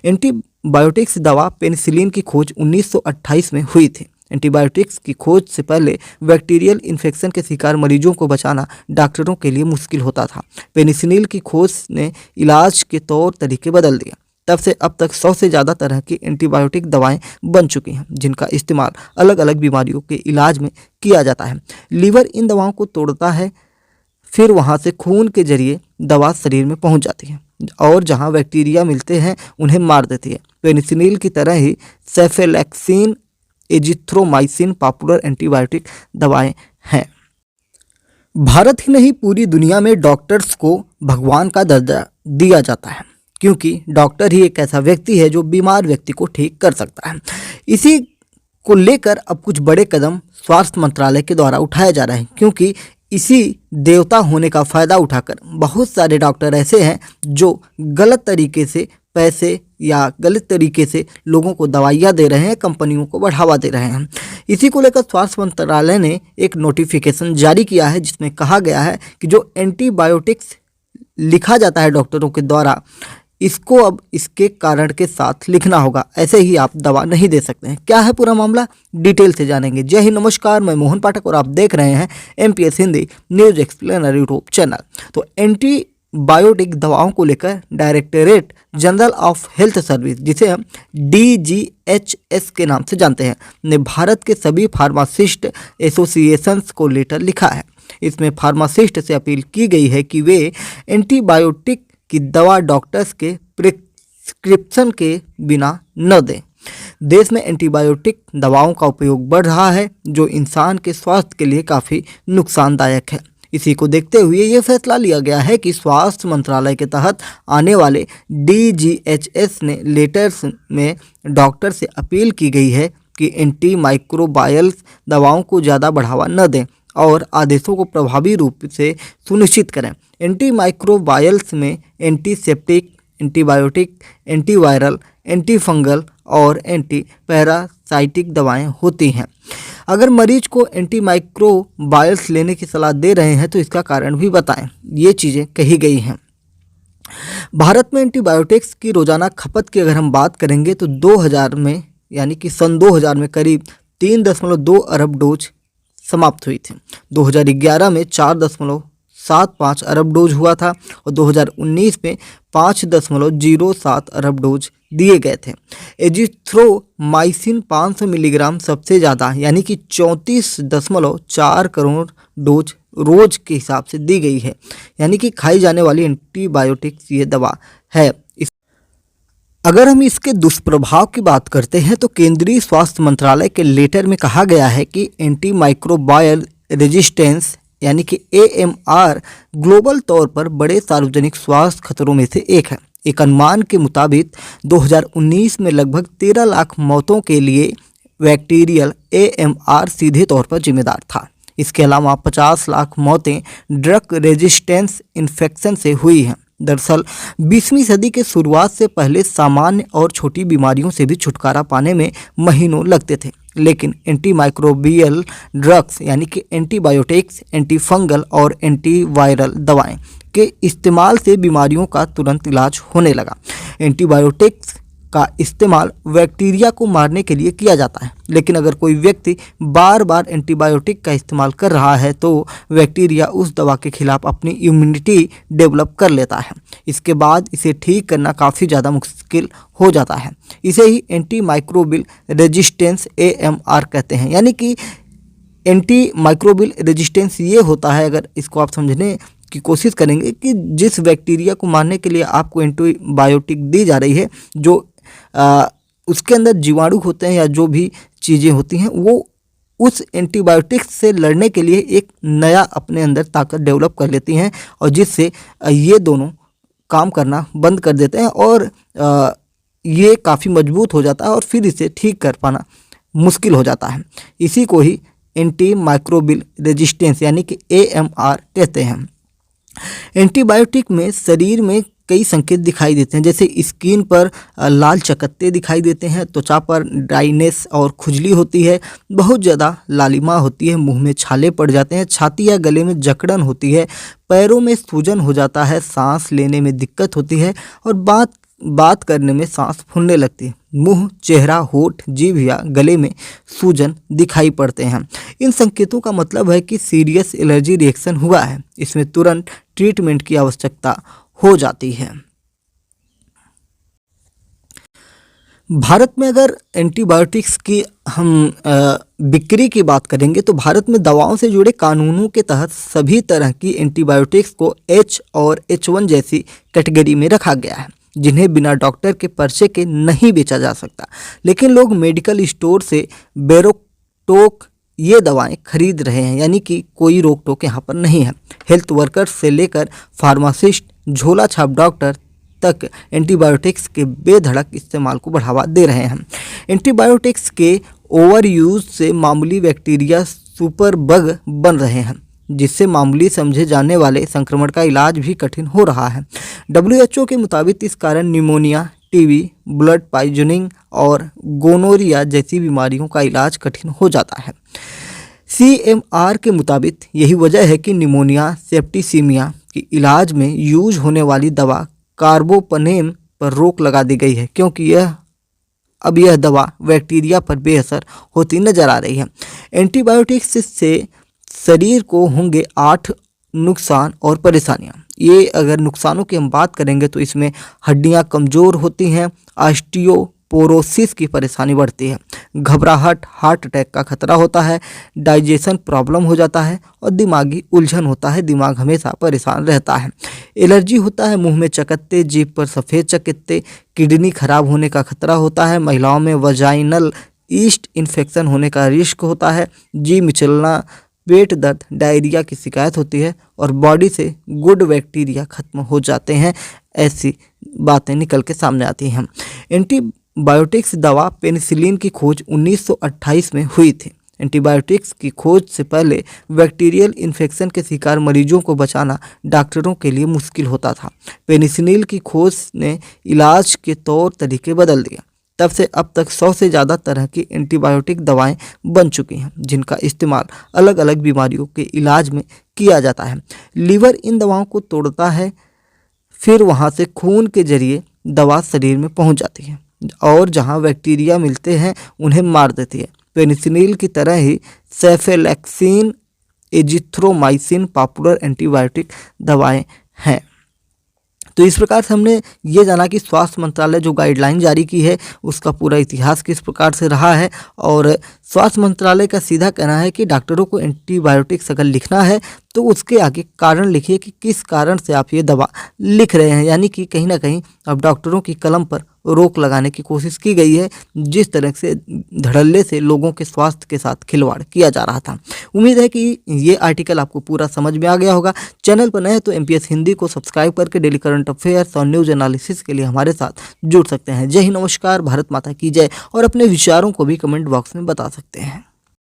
Antibiotics दवा penicillin की खोज 1928 में हुई थी। एंटीबायोटिक्स की खोज से पहले बैक्टीरियल इन्फेक्शन के शिकार मरीजों को बचाना डॉक्टरों के लिए मुश्किल होता था। पेनिसिलिन की खोज ने इलाज के तौर तरीके बदल दिए। तब से अब तक 100 से ज़्यादा तरह की एंटीबायोटिक दवाएं बन चुकी हैं, जिनका इस्तेमाल अलग अलग बीमारियों के इलाज में किया जाता है। लीवर इन दवाओं को तोड़ता है, फिर वहां से खून के जरिए दवा शरीर में पहुंच जाती है और जहां बैक्टीरिया मिलते हैं उन्हें मार देती है। पेनिसिलिन की तरह ही सेफेलैक्सिन, एजिथ्रोमाइसिन पॉपुलर एंटीबायोटिक दवाएं हैं। भारत ही नहीं, पूरी दुनिया में डॉक्टर्स को भगवान का दर्जा दिया जाता है, क्योंकि डॉक्टर ही एक ऐसा व्यक्ति है जो बीमार व्यक्ति को ठीक कर सकता है। इसी को लेकर अब कुछ बड़े कदम स्वास्थ्य मंत्रालय के द्वारा उठाए जा रहे हैं, क्योंकि इसी देवता होने का फ़ायदा उठाकर बहुत सारे डॉक्टर ऐसे हैं जो गलत तरीके से पैसे या गलत तरीके से लोगों को दवाइयाँ दे रहे हैं, कंपनियों को बढ़ावा दे रहे हैं। इसी को लेकर स्वास्थ्य मंत्रालय ने एक नोटिफिकेशन जारी किया है, जिसमें कहा गया है कि जो एंटीबायोटिक्स लिखा जाता है डॉक्टरों के द्वारा, इसको अब इसके कारण के साथ लिखना होगा, ऐसे ही आप दवा नहीं दे सकते हैं। क्या है पूरा मामला, डिटेल से जानेंगे। जय हिंद, नमस्कार, मैं मोहन पाठक और आप देख रहे हैं MPS Hindi news explainer YouTube channel. तो एंटीबायोटिक दवाओं को लेकर directorate general of health service, जिसे हम DGHS के नाम से जानते हैं, ने भारत के सभी फार्मासिस्ट एसोसिएशंस को लेटर लिखा है। इसमें फार्मासिस्ट से अपील की गई है कि वे एंटीबायोटिक की दवा डॉक्टर्स के प्रिस्क्रिप्शन के बिना न दें। देश में एंटीबायोटिक दवाओं का उपयोग बढ़ रहा है, जो इंसान के स्वास्थ्य के लिए काफ़ी नुकसानदायक है। इसी को देखते हुए ये फैसला लिया गया है कि स्वास्थ्य मंत्रालय के तहत आने वाले DGHS ने लेटर्स में डॉक्टर से अपील की गई है कि एंटी माइक्रोबायल्स दवाओं को ज़्यादा बढ़ावा न दें और आदेशों को प्रभावी रूप से सुनिश्चित करें। एंटी माइक्रोबायल्स में एंटीसेप्टिक, एंटीबायोटिक, एंटीवायरल, एंटीफंगल और एंटी पैरासाइटिक दवाएं होती हैं। अगर मरीज को एंटी माइक्रोबायल्स लेने की सलाह दे रहे हैं तो इसका कारण भी बताएं। ये चीज़ें कही गई हैं। भारत में एंटीबायोटिक्स की रोजाना खपत की अगर हम बात करेंगे तो 2000 में, यानी कि सन 2000 में करीब 3.2 अरब डोज समाप्त हुई थी। 2011 में 4.75 अरब डोज हुआ था और 2019 में 5.07 अरब डोज दिए गए थे। एजिथ्रोमाइसिन 500 मिलीग्राम सबसे ज़्यादा, यानी कि 34.4 करोड़ डोज रोज के हिसाब से दी गई है, यानी कि खाई जाने वाली एंटीबायोटिक्स ये दवा है। अगर हम इसके दुष्प्रभाव की बात करते हैं तो केंद्रीय स्वास्थ्य मंत्रालय के लेटर में कहा गया है कि एंटी माइक्रोबायल रेजिस्टेंस यानी कि AMR ग्लोबल तौर पर बड़े सार्वजनिक स्वास्थ्य खतरों में से एक है। एक अनुमान के मुताबिक 2019 में लगभग 13 लाख मौतों के लिए बैक्टीरियल AMR सीधे तौर पर जिम्मेदार था। इसके अलावा 50 लाख मौतें ड्रग रेजिस्टेंस इन्फेक्शन से हुई हैं। दरअसल 20वीं सदी के शुरुआत से पहले सामान्य और छोटी बीमारियों से भी छुटकारा पाने में महीनों लगते थे, लेकिन एंटीमाइक्रोबियल ड्रग्स यानी कि एंटीबायोटिक्स, एंटीफंगल और एंटीवायरल दवाएं के इस्तेमाल से बीमारियों का तुरंत इलाज होने लगा। एंटीबायोटिक्स का इस्तेमाल बैक्टीरिया को मारने के लिए किया जाता है, लेकिन अगर कोई व्यक्ति बार बार एंटीबायोटिक का इस्तेमाल कर रहा है तो बैक्टीरिया उस दवा के खिलाफ अपनी इम्यूनिटी डेवलप कर लेता है। इसके बाद इसे ठीक करना काफ़ी ज़्यादा मुश्किल हो जाता है। इसे ही एंटी माइक्रोबियल रेजिस्टेंस AMR कहते हैं, यानी कि एंटी माइक्रोबियल रेजिस्टेंस ये होता है, अगर इसको आप समझने की कोशिश करेंगे, कि जिस बैक्टीरिया को मारने के लिए आपको एंटीबायोटिक दी जा रही है, जो उसके अंदर जीवाणु होते हैं या जो भी चीज़ें होती हैं, वो उस एंटीबायोटिक्स से लड़ने के लिए एक नया अपने अंदर ताकत डेवलप कर लेती हैं और जिससे ये दोनों काम करना बंद कर देते हैं और ये काफ़ी मजबूत हो जाता है और फिर इसे ठीक कर पाना मुश्किल हो जाता है। इसी को ही एंटी माइक्रोबियल रेजिस्टेंस यानी कि AMR कहते हैं। एंटीबायोटिक में शरीर में कई संकेत दिखाई देते हैं, जैसे स्किन पर लाल चकत्ते दिखाई देते हैं, त्वचा पर ड्राइनेस और खुजली होती है, बहुत ज़्यादा लालिमा होती है, मुंह में छाले पड़ जाते हैं, छाती या गले में जकड़न होती है, पैरों में सूजन हो जाता है, सांस लेने में दिक्कत होती है और बात बात करने में सांस फूलने लगती है, मुंह, चेहरा, होठ, जीभ या गले में सूजन दिखाई पड़ते हैं। इन संकेतों का मतलब है कि सीरियस एलर्जी रिएक्शन हुआ है। इसमें तुरंत ट्रीटमेंट की आवश्यकता हो जाती है। भारत में अगर एंटीबायोटिक्स की हम बिक्री की बात करेंगे तो भारत में दवाओं से जुड़े कानूनों के तहत सभी तरह की एंटीबायोटिक्स को H और H1 जैसी कैटेगरी में रखा गया है, जिन्हें बिना डॉक्टर के पर्चे के नहीं बेचा जा सकता। लेकिन लोग मेडिकल स्टोर से बेरोक-टोक ये दवाएं खरीद रहे हैं, यानी कि कोई रोक टोक यहाँ पर नहीं है। हेल्थ वर्कर्स से लेकर फार्मासिस्ट, झोला छाप डॉक्टर तक एंटीबायोटिक्स के बेधड़क इस्तेमाल को बढ़ावा दे रहे हैं। एंटीबायोटिक्स के ओवर यूज से मामूली बैक्टीरिया सुपर बग बन रहे हैं, जिससे मामूली समझे जाने वाले संक्रमण का इलाज भी कठिन हो रहा है। WHO के मुताबिक इस कारण निमोनिया, टीबी, ब्लड पॉइजनिंग और गोनोरिया जैसी बीमारियों का इलाज कठिन हो जाता है। CMR के मुताबिक यही वजह है कि निमोनिया, सेप्टिसीमिया के इलाज में यूज होने वाली दवा कार्बोपनेम पर रोक लगा दी गई है, क्योंकि यह दवा बैक्टीरिया पर बेअसर होती नजर आ रही है। एंटीबायोटिक्स से शरीर को होंगे 8 नुकसान और परेशानियां। ये अगर नुकसानों की हम बात करेंगे तो इसमें हड्डियां कमज़ोर होती हैं, ऑस्टियोपोरोसिस की परेशानी बढ़ती है, घबराहट, हार्ट अटैक का खतरा होता है, डाइजेशन प्रॉब्लम हो जाता है और दिमागी उलझन होता है, दिमाग हमेशा परेशान रहता है। एलर्जी होता है, मुंह में चकत्ते, जीभ पर सफ़ेद चकत्ते, किडनी खराब होने का खतरा होता है, महिलाओं में वजाइनल ईस्ट इन्फेक्शन होने का रिस्क होता है, जी मिचलना, पेट दर्द, डायरिया की शिकायत होती है और बॉडी से गुड बैक्टीरिया खत्म हो जाते हैं। ऐसी बातें निकल के सामने आती हैं। एंटीबायोटिक्स दवा पेनिसिलिन की खोज 1928 में हुई थी। एंटीबायोटिक्स की खोज से पहले बैक्टीरियल इन्फेक्शन के शिकार मरीजों को बचाना डॉक्टरों के लिए मुश्किल होता था। पेनिसिलिन की खोज ने इलाज के तौर तरीके बदल दिए। तब से अब तक 100 से ज़्यादा तरह की एंटीबायोटिक दवाएं बन चुकी हैं, जिनका इस्तेमाल अलग अलग बीमारियों के इलाज में किया जाता है। लीवर इन दवाओं को तोड़ता है, फिर वहां से खून के जरिए दवा शरीर में पहुंच जाती है और जहां बैक्टीरिया मिलते हैं उन्हें मार देती है। पेनिसिलिन की तरह ही सेफेलैक्सिन, एजिथ्रोमाइसिन पॉपुलर एंटीबायोटिक दवाएं हैं। तो इस प्रकार से हमने ये जाना कि स्वास्थ्य मंत्रालय जो गाइडलाइन जारी की है उसका पूरा इतिहास किस प्रकार से रहा है, और स्वास्थ्य मंत्रालय का सीधा कहना है कि डॉक्टरों को एंटीबायोटिक्स अगर लिखना है तो उसके आगे कारण लिखिए कि किस कारण से आप ये दवा लिख रहे हैं, यानी कि कहीं ना कहीं अब डॉक्टरों की कलम पर रोक लगाने की कोशिश की गई है, जिस तरह से धड़ल्ले से लोगों के स्वास्थ्य के साथ खिलवाड़ किया जा रहा था। उम्मीद है कि ये आर्टिकल आपको पूरा समझ में आ गया होगा। चैनल पर नए हैं तो MPS हिंदी को सब्सक्राइब करके डेली करंट अफेयर्स और न्यूज एनालिसिस के लिए हमारे साथ जुड़ सकते हैं। जय हिंद, नमस्कार, भारत माता की जय, और अपने विचारों को भी कमेंट बॉक्स में बता सकते हैं।